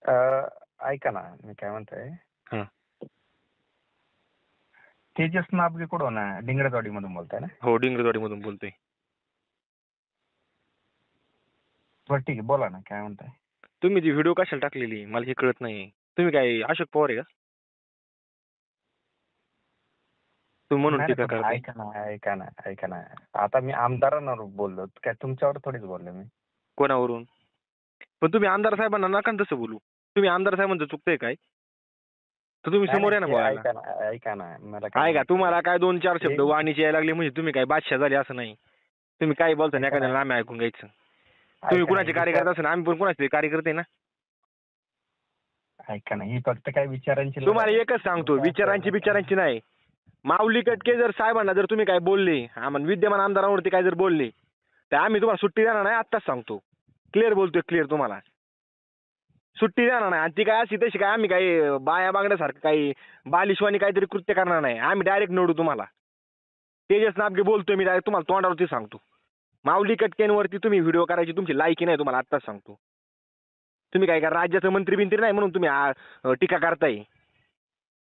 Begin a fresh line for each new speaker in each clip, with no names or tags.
ऐका ना, मी काय म्हणतोय,
हा.
तेजस नाबगे कुठं ना डिंगरवाडी मधून बोलताय ना?
हो, डिंगरवाडी मधून बोलतोय.
बरं ठीक आहे, बोला ना, काय म्हणताय?
तुम्ही जी व्हिडिओ कशाला टाकलेली मला हे कळत नाही. तुम्ही काय अशोक पवार आहे का? तुम्ही म्हणून
नाही
टीका
पण
करताय.
ऐका ना, आता मी आमदारांवर बोललो, काय तुमच्यावर थोडीच बोललो मी.
कोणावरून? पण तुम्ही आमदार साहेबांना नका ना तसं बोलू. तुम्ही आमदार साहेबांचं चुकतंय काय? तर तुम्ही
नाही
समोर
नाही,
या ना
ते
बोलायला.
ऐका ना, मला काय
काय का
म्हणायचं,
तुम्हाला काय 2-4 शब्द
ते-
वाणीचे यायला लागले म्हणजे तुम्ही काय बादशाह झाले असं नाही. तुम्ही काय बोलता
ऐका
एखाद्याला
ना,
आम्ही ऐकून घ्यायचं. तुम्ही कुणाचे कार्यकर्ते असेल आम्ही पण कुणाचे कार्यकर्ते ना.
ऐका ना, ही फक्त काय विचारांची लढाई
तुम्हाला
आहे.
एकच सांगतो,
विचार
विचारांची
करणं-
नाही. माऊली कटके जर साहेबांना जर तुम्ही काय बोलले, आम्हाला विद्यमान आमदारांवरती काय जर बोलले, तर आम्ही तुम्हाला सुट्टी देणार नाही. आत्ताच सांगतो, क्लिअर बोलतोय, क्लिअर तुम्हाला सुट्टी देणार नाही. आणि ती काय अशी तशी काय आम्ही काही बाया बांगड्यासारखं काही बालिशवानी काहीतरी कृत्य करणार नाही. आम्ही डायरेक्ट निवडू तुम्हाला. तेजस नाबगे बोलतोय, मी डायरेक्ट तुम्हाला तोंडावरती सांगतो. माऊली कटकेंवरती तुम्ही व्हिडिओ करायची तुमची लायकी नाही, तुम्हाला आत्ताच सांगतो. तुम्ही काय का राज्याचं मंत्री बिंत्री नाही म्हणून तुम्ही टीका करताय.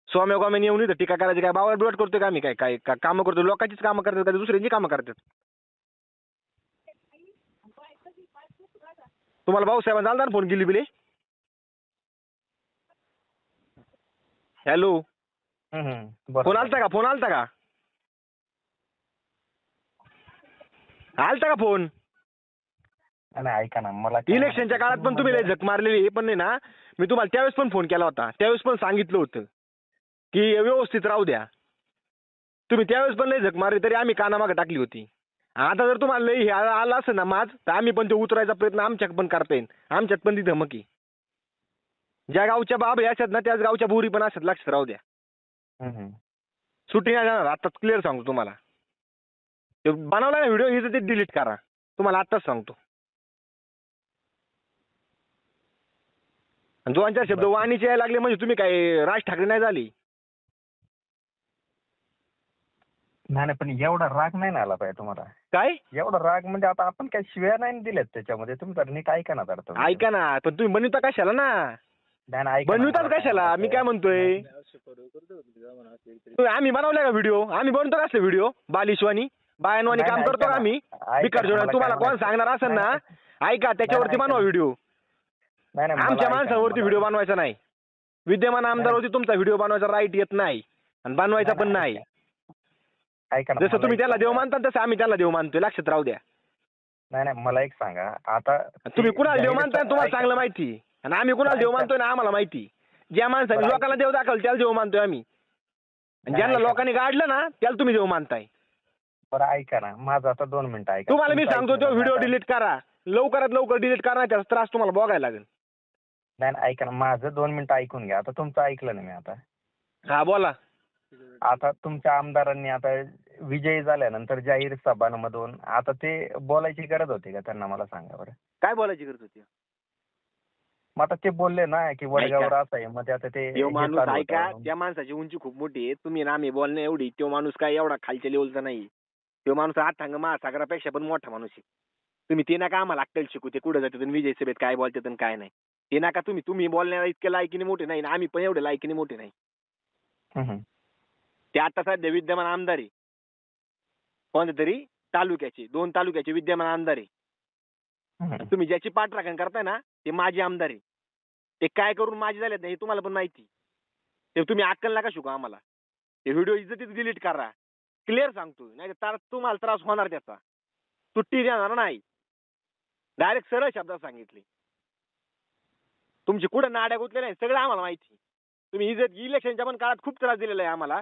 सौम्य गोम्याने येऊन इथं टीका करायची काय बावळ बिवट करतोय का आम्ही? काय काय कामं करतो, लोकांचीच कामं करतात का दुसऱ्यांची कामं करतात? तुम्हाला भाऊसाहेबांना आलता ना फोन केली बिले? हॅलो,
बरोबर.
फोन आलता का? फोन आलता का? आलता का फोन?
नाही, ऐका ना, मला काय
इलेक्शनच्या काळात पण तुम्ही लय झक मारलेली पण नाही ना. मी तुम्हाला त्यावेळेस पण फोन केला होता, त्यावेळेस पण सांगितलं होतं की व्यवस्थित राहू द्या. तुम्ही त्यावेळेस पण लय झक मारली तरी आम्ही कानामागं टाकली होती. आता जर तुम्हाला लई हे आलं असं ना माज, तर आम्ही पण ते उतरायचा प्रयत्न आमच्यात पण करता येईल. आमच्यात पण ती धमकी. ज्या गावच्या बाबा असतात ना त्याच गावच्या बोरी पण असतात, लक्षात राहू द्या. सुट्टी नाही जाणार, आत्ताच क्लिअर सांगतो तुम्हाला. ते बनवला ना व्हिडिओ, इथं ते डिलीट करा, तुम्हाला आत्ताच सांगतो. 2-4 शब्द वाणीचे यायला लागले म्हणजे तुम्ही काय राज ठाकरे नाही झाली.
नाही पण एवढा राग नाही ना आला पाहिजे तुम्हाला.
काय
एवढा राग म्हणजे आता आपण काय शिव्या नाही दिल्यात त्याच्यामध्ये, तुमचा नीट ऐका ना जरा तुम्ही.
ऐका ना, पण तुम्ही बनविता कशाला ना?
नाही ना, ऐका ना,
बनविताच
मला काय
कशाला? मी काय
म्हणायचं,
म्हणतोय, आम्ही बनवलाय का व्हिडिओ? आम्ही बनवतो का असले व्हिडिओ बालिशवानी बायनवानी
नाही,
काम
नाही,
करतो
ऐका
का
ना,
आम्ही?
ऐका
बिकर
ना,
जोड्या
मला
तुम्हाला
काय
कोण
म्हणायचं-
सांगणार असेल ना,
नाही,
ऐका त्याच्यावरती
नाही,
बनवा
ऐका
व्हिडिओ.
नाही, नाही, मला
आमच्या
ऐका ना,
माणसावरती
मला-
व्हिडिओ बनवायचा नाही. विद्यमान आमदारवरती तुमचा व्हिडिओ बनवायचा राईट येत नाही आणि बनवायचा पण नाही.
ऐका ना,
जसं
मला
तुम्ही
एक
त्याला देव
सांगा.
मानता तसं आम्ही त्याला देव मानतोय, लक्षात राहू द्या.
नाही नाही, मला एक सांगा, आता
तुम्ही
ते
कुणाला देव
जाहीर-
मानताय तुम्हाला
ऐका-
चांगलं माहिती, आणि आम्ही कुणाला देव
ऐका-
मानतोय ना आम्हाला माहिती. ज्या माणसाने
बरं,
लोकांना देव दाखवलं त्याला देव मानतोय आम्ही, आणि
नाही,
ज्यांना
ऐका ना.
लोकांनी गाडलं ना त्याला तुम्ही देव मानताय.
बरं ऐका ना, माझं आता 2 मिनिटं ऐका.
तुम्हाला मी
तुमचं
सांगतो
ऐकलं
तो
ना
व्हिडिओ
आता.
डिलीट करा, लवकरात लवकर डिलीट करा, त्याचा त्रास तुम्हाला बघायला लागेल.
नाही नाही, ऐका ना, माझं 2 मिनिटं ऐकून घ्या. आता तुमचं ऐकलं ना मी आता.
हा बोला.
आता तुमच्या आमदारांनी आता विजयी झाल्यानंतर जाहीर सभांमधून आता ते बोलायची गरज होती का त्यांना, मला सांगा बरं.
काय बोलायची गरज होती?
मग आता ते बोलले ना की वडगावर असं आहे, मग आता ते
तो
हे
माणूस
चालू
ऐका,
होतं.
त्या माणसाची उंची खूप मोठी आहे. तुम्ही ना आम्ही बोलणं एवढी, तो माणूस काय एवढा खालच्या लेवलचा नाही. तो माणूस अथांग महासागरापेक्षा पण मोठा माणूस आहे. तुम्ही ते नका आम्हाला अक्कल शिकू, ते कुठं जातात विजय सभेत काय बोलतात आणि काय नाही ते नका. तुम्ही बोलण्याला इतके लायकीने मोठे नाही, आम्ही पण एवढे लायकीने मोठे नाही. ते आता सध्या विद्यमान आमदार आहे, कोणत्या तरी तालुक्याचे, 2 तालुक्याचे विद्यमान आमदार आहे. तुम्ही ज्याची पाठराखण करताय ना ते माजी आमदार आहे. ते काय करून माजी झालेत नाही हे तुम्हाला पण माहिती. ते तुम्ही अक्कल नका शिकू आम्हाला. ते व्हिडिओ इज्जतीत डिलीट करा, क्लिअर सांगतो, नाही तर तुम्हाला त्रास होणार त्याचा. सुट्टी देणार नाही, डायरेक्ट सरळ शब्दात सांगितले. तुमची कुठं नाड्या गुतले नाही सगळं आम्हाला माहिती. तुम्ही इलेक्शनच्या पण काळात खूप त्रास दिलेला आहे आम्हाला.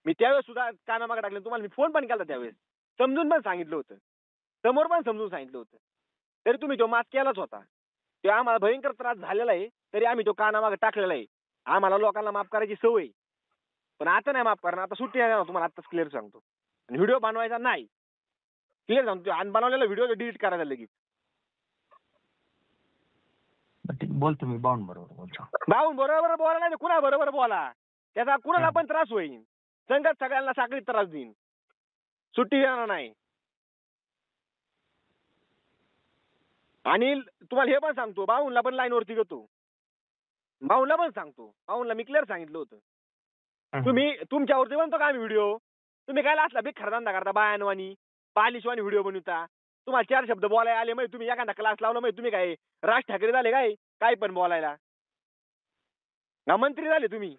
मी त्यावेळेस सुद्धा कानामागे टाकले, तुम्हाला मी फोन पण केला त्यावेळेस, समजून पण सांगितलं होतं, समोर पण समजून सांगितलं होतं, तरी तुम्ही तो माफ केलाच होता. ते आम्हाला भयंकर त्रास झालेला आहे, तरी आम्ही तो कानामागे टाकलेला आहे. आम्हाला लोकांना माफ करायची सवय, पण आता नाही माफ करणार. आता सुट्टी आहे ना, तुम्हाला आत्ताच क्लिअर सांगतो. आणि व्हिडिओ बनवायचा नाही, क्लिअर सांगतो. आणि बनवलेला व्हिडिओ डिलीट करायचा लगेच.
बोलतो मी बावून बरोबर बोलतो.
भाऊन बरोबर बोला, नाही कुणा बरोबर बोला, त्याचा कुणाला पण त्रास होईल. संगत सगळ्यांना साखळीत त्रास देईन. सुट्टी देणार नाही. आणि तुम्हाला हे पण सांगतो, भाऊनला पण लाईनवरती घेतो. माऊनला पण सांगतो. माऊनला मी क्लिअर सांगितलं होतं.
हं.
तुम्ही तुमच्यावरती बनतो का आम्ही व्हिडिओ? तुम्ही काय असला भिकार धंदा करता बायानवानी, बालिशवानी व्हिडिओ बनवता. तुम्हाला 4 शब्द बोलायला आले माहिती तुम्ही एखादा क्लास लावला माहिती तुम्ही काय राज ठाकरे झाले काय? काय पण बोलायला. ना मंत्री झाले तुम्ही.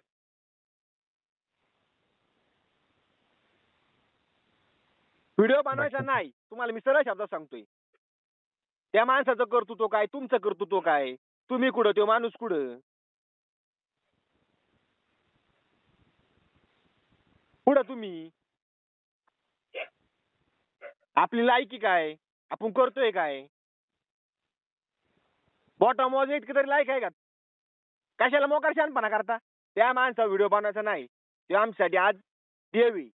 व्हिडिओ बनवायचा नाही. तुम्हाला मी सरळ शब्दात सांगतोय. त्या माणसाचं कर्तृत्व काय? तुमचं कर्तृत्व काय? तुम्ही कुठं? तो माणूस कुठं? कुठं तुम्ही? आपली लायकी काय? आपण करतोय काय? बॉटम वॉज इतकी तरी लायक आहे का? कशाला मोकार शहाणपणा करता? त्या माणसाचा व्हिडिओ बनवायचा नाही. ते आमच्यासाठी आज देव आहे.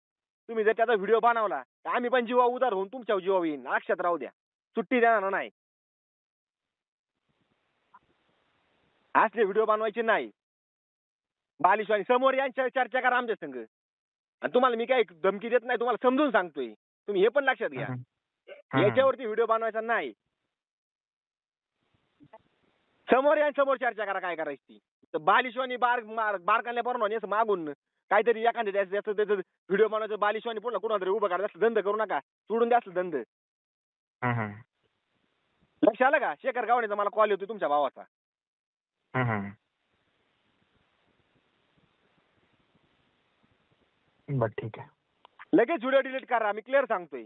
तुम्ही जर त्याचा व्हिडिओ बनवला तर आम्ही पण जीवा उदार होऊन तुमच्या जीवावर येईन. लक्षात राहू द्या. सुट्टी देणार नाही. असले व्हिडिओ बनवायचे नाही. बालिशवाणी समोर यांच्या चर्चा करा आमच्या संग. आणि तुम्हाला मी काही धमकी देत नाही. तुम्हाला समजून सांगतोय. तुम्ही हे पण लक्षात घ्या.
हं, हं.
याच्यावरती व्हिडिओ बनवायचा नाही. समोर यांच्यासमोर चर्चा करा काय करायची ती. तर बालिशवाणी बारकाल्या पोरांनी असं मागून काहीतरी एखाद्या त्याचं व्हिडिओ बनवायचं बालिशवाणी पुन्हा कुणाला तरी उभं करायचं असलं धंद करू नका. सोडून द्या असलं धंद.
हं, हं.
लक्ष आलं का? शेखर गावणेचा मला कॉल येतो तुमच्या भावाचा.
हं, हं. बरं ठीक आहे.
लगेच व्हिडिओ डिलीट करा. मी क्लिअर सांगतोय.